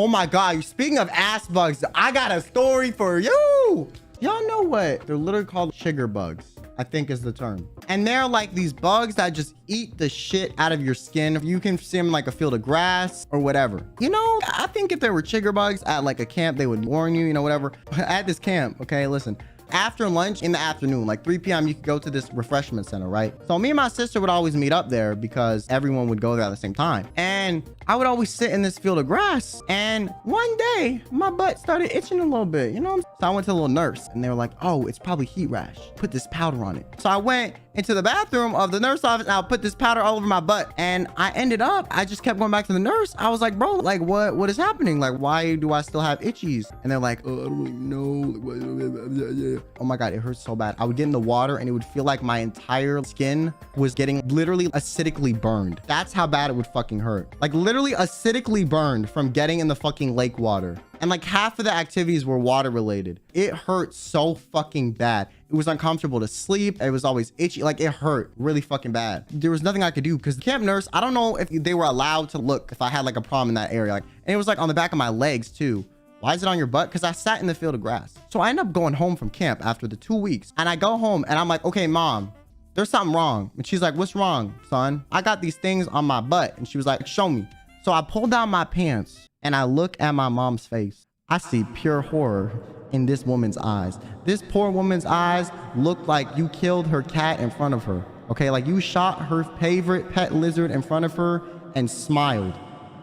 Oh my God. Speaking of ass bugs, I got a story for you. Y'all know what? They're literally called sugar bugs, I think is the term. And they're like these bugs that just eat the shit out of your skin. You can see them like a field of grass or whatever. You know, I think if there were sugar bugs at like a camp, they would warn you, you know, whatever. At this camp, okay, listen. After lunch in the afternoon, like 3 p.m., you could go to this refreshment center, right? So me and my sister would always meet up there because everyone would go there at the same time. And I would always sit in this field of grass. And one day, my butt started itching a little bit, you know? So I went to the little nurse and they were like, oh, it's probably heat rash. Put this powder on it. So I went into the bathroom of the nurse office and I put this powder all over my butt. And I just kept going back to the nurse. I was like, bro, like what is happening? Like, why do I still have itchies? And they're like, oh, I don't really know. Oh my God, it hurts so bad. I would get in the water and it would feel like my entire skin was getting literally acidically burned. That's how bad it would fucking hurt. Like literally acidically burned from getting in the fucking lake water. And like half of the activities were water related. It hurt so fucking bad. It was uncomfortable to sleep. It was always itchy. Like it hurt really fucking bad. There was nothing I could do because the camp nurse, I don't know if they were allowed to look if I had like a problem in that area. Like, and it was like on the back of my legs too. Why is it on your butt? Because I sat in the field of grass. So I end up going home from camp after the 2 weeks. And I go home and I'm like, okay, mom, there's something wrong. And she's like, what's wrong, son? I got these things on my butt. And she was like, show me. So I pull down my pants and I look at my mom's face. I see pure horror in this woman's eyes. This poor woman's eyes looked like you killed her cat in front of her. Okay, like you shot her favorite pet lizard in front of her and smiled.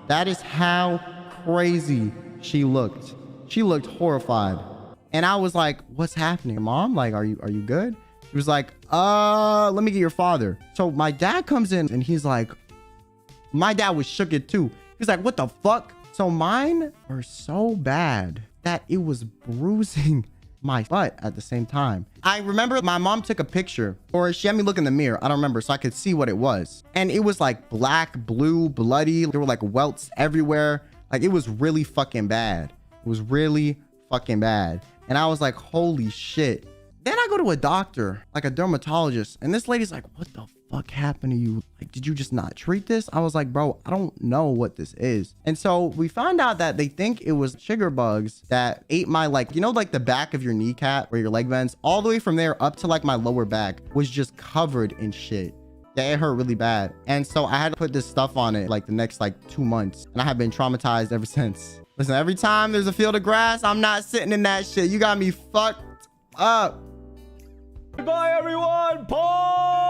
That is how crazy she looked. She looked horrified. And I was like, what's happening, mom? Like, are you good? She was like, let me get your father. So my dad comes in and he's like, my dad was shook it too. He's like, what the fuck? So mine were so bad that it was bruising my butt at the same time. I remember my mom took a picture, or she had me look in the mirror. I don't remember, so I could see what it was. And it was like black, blue, bloody. There were like welts everywhere. Like it was really fucking bad. It was really fucking bad. And I was like, holy shit. Then I go to a doctor, like a dermatologist, and this lady's like, what the fuck happened to you? Like, did you just not treat this? I was like, bro, I don't know what this is. And so we found out that they think it was sugar bugs that ate my, like, you know, like the back of your kneecap where your leg bends, all the way from there up to like my lower back was just covered in shit. Yeah, it hurt really bad. And so I had to put this stuff on it like the next like 2 months. And I have been traumatized ever since. Listen, every time there's a field of grass, I'm not sitting in that shit. You got me fucked up. Bye, everyone. Bye.